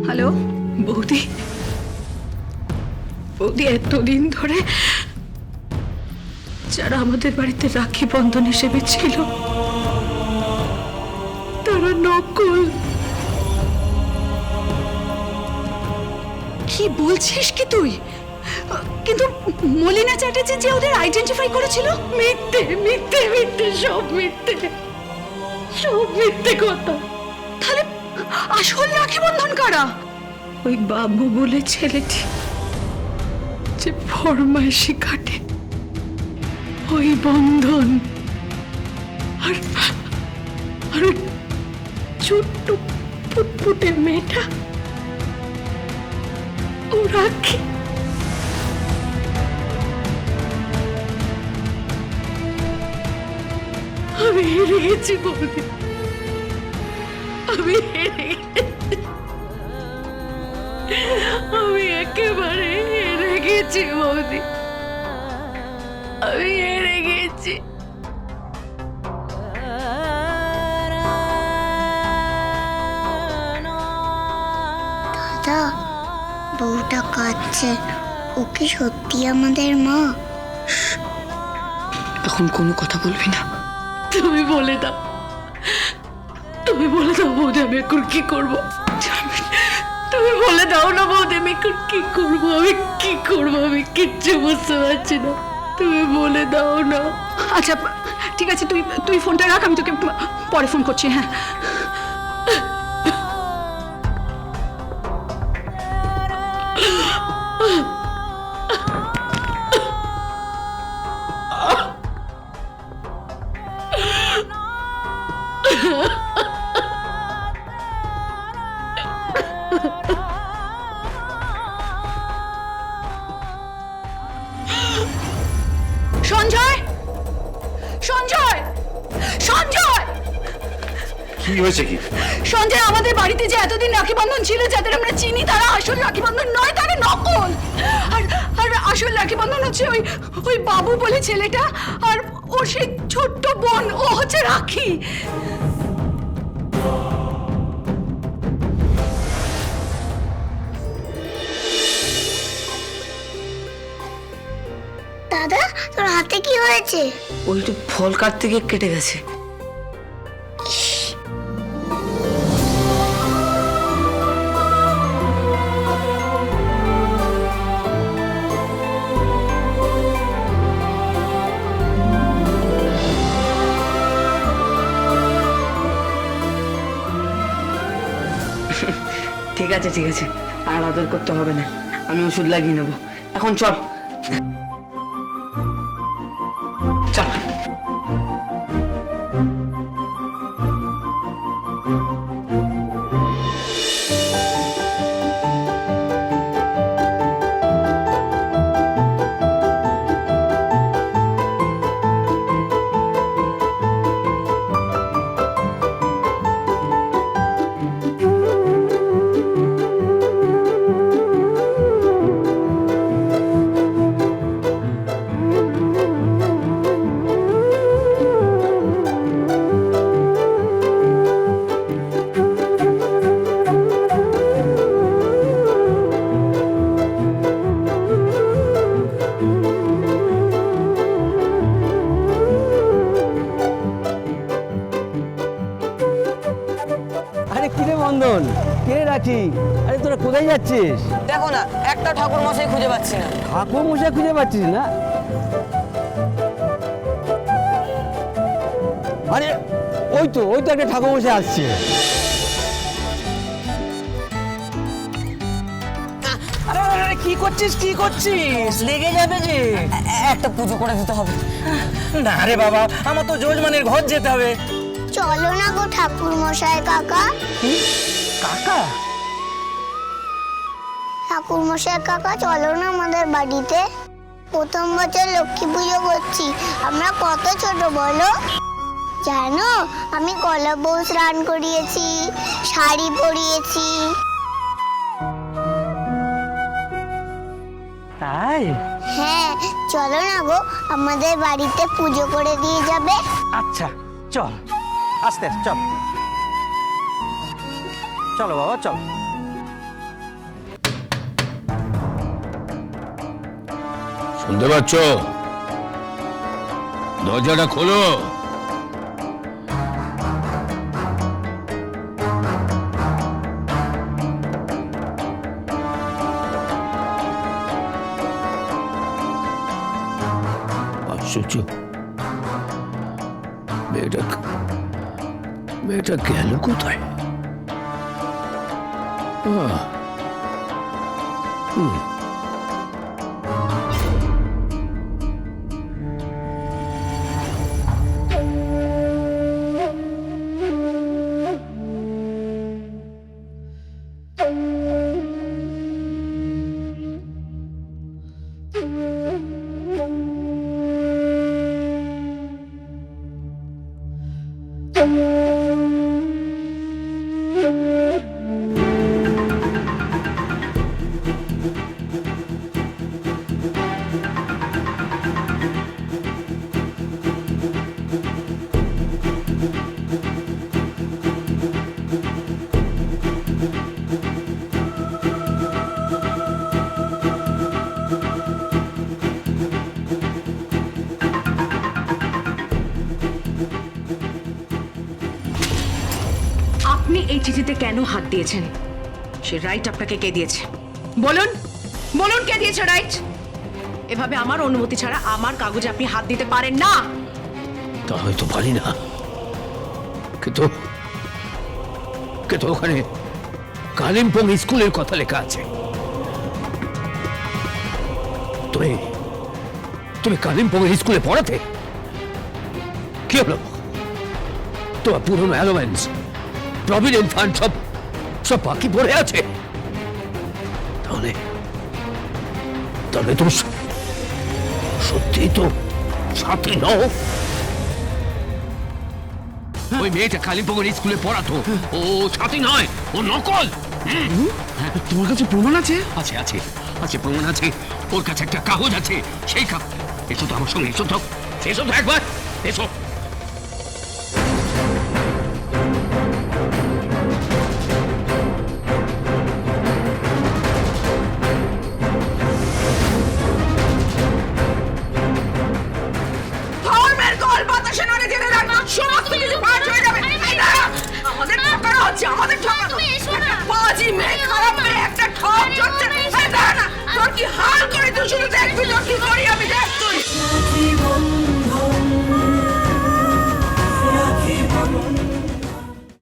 Hello বৌদি, বৌদি এতদিন ধরে যারা আমাদের বাড়িতে রাখি বন্ধন হিসেবে ছিল তারা নকল। কি বলছিস কি তুই? কিন্তু মলিনা চ্যাটার্জি যে ওদের আইডেন্টিফাই করেছিল, মিথ্যে মিথ্যে মিথ্যে, সব মিথ্যে, সব মিথ্যে কথা। তাহলে আসল রাখি বন্ধন কারা? ওই বাবু বলে ছেলেটি যে ফরমাইশি কাটে, ওই বন্ধন। আর আর ওই ছোট্ট ফুটফুটে মেয়েটা ও রাখি। আমি হেরে গেছি বৌদি, আমি হেরে গেছি, আমি একেবারে হেরে গেছি বৌদি, আমি হেরে গেছি। দাদা, বউটা কাঁদছে, ও কি সত্যি আমাদের মা? এখন কোনো কথা বলবি না, তুমি বলে দাও, তুমি বলে দাও বৌদি, আমি এখন কি করবো? তুমি বলে দাও না বৌদি, আমি এখন কি করবো? আমি কি করবো? আমি কিচ্ছু বুঝতে পারছি না, তুমি বলে দাও না। আচ্ছা ঠিক আছে, তুই তুই ফোনটা রাখ, আমি তোকে পরে ফোন করছি। হ্যাঁ, সঞ্জয়, সঞ্জয়, সঞ্জয়! কি হয়েছে? কি সঞ্জয়, আমাদের বাড়িতে যে এতদিন রাখি বন্ধন ছিল, যাদের আমরা চিনি তারা আসল রাখি বন্ধন নয়, তারা নকল। আর আর আসল রাখি বন্ধন হচ্ছে ওই ওই বাবু বলে ছেলেটা, আর ওর সেই ছোট্ট বোন, ও হচ্ছে রাখি। দাদা, তোর হাতে কি হয়েছে? ওই তো ফল কাটতে গিয়ে কেটে গেছে। ঠিক আছে ঠিক আছে, আর আদর করতে হবে না, আমি ওষুধ লাগিয়ে নেবো। এখন চল চল। আরে কিরে বন্ধন, কে রাখি? আরে তোরা কোথায় যাচ্ছিস? দেখো না, একটা ঠাকুর মশাই খুঁজে পাচ্ছি না। ঠাকুর মশাই খুঁজে পাচ্ছিস না? আরে ওই তো একটা ঠাকুর মশাই আসছে। আরে আরে কি করছিস, কি করছিস? লেগে যাবে যে। একটা পুজো করে দিতে হবে। না রে বাবা, আমার তো যজমানের ঘর যেতে হবে। চলো না গো ঠাকুর মশাই কাকা। কাকা? ঠাকুর মশাই কাকা, চলো না আমাদের বাড়িতে। প্রথম বছর লক্ষ্মী পুজো করছি, আমরা কত ছোট বলো। জানো, আমি কলা বউ স্নান করিয়েছি, শাড়ি পরিয়েছি। তাই? হ্যাঁ, চলো না গো, আমাদের বাড়িতে পুজো করে দিয়ে যাবে। আচ্ছা চল, আস্তে আস্তে চল, চলো বাবা চল। শুনতে পাচ্ছ? দরজাটা খোলো। আশ্চর্য, মেয়েটা গেল কোথায়? আপনি এই চিঠিতে কেন হাত দিয়েছেন? সে রাইট আপনাকে কে দিয়েছে? বলুন, বলুন কে দিয়েছে রাইট? এভাবে আমার অনুমতি ছাড়া আমার কাগজে আপনি হাত দিতে পারেন না। তা হয়তো পারি না, কিন্তু ওখানে কালিম্পং স্কুলের কথা লেখা আছে। তুমি কালিম্পং স্কুলে পড়াতে? কি হলো? তোমার পুরনো অ্যালোয়েন্স, প্রভিডেন্ট ফান্ড সব বাকি পড়ে আছে। তাহলে তুমি সত্যি তো সাথী নও? ওই মেয়েটা কালিম্পং স্কুলে পড়াতো, ও সাথী নয়, ও নকল। তোমার কাছে প্রমাণ আছে? আছে আছে আছে, প্রমাণ আছে। ওর কাছে একটা কাগজ আছে, সেই কাগজ। এসো তো আমার সঙ্গে, এসো তো একবার, এসো। ধর্মের কল বাতাসে নড়ে যেতে থাকবে, সমস্ত কিছু ফাঁস হয়ে যাবে। এই দাঁড়া, আমাদের ঠকানো হচ্ছে, আমাদের ঠকানো। একটা বাজি মেয়ে, খারাপ মেয়ে, একটা ঠক চলছে। এই দাঁড়া না, তোর কি হাল করে তুই শুধু দেখবি, তোর কি করি আমি দেখ।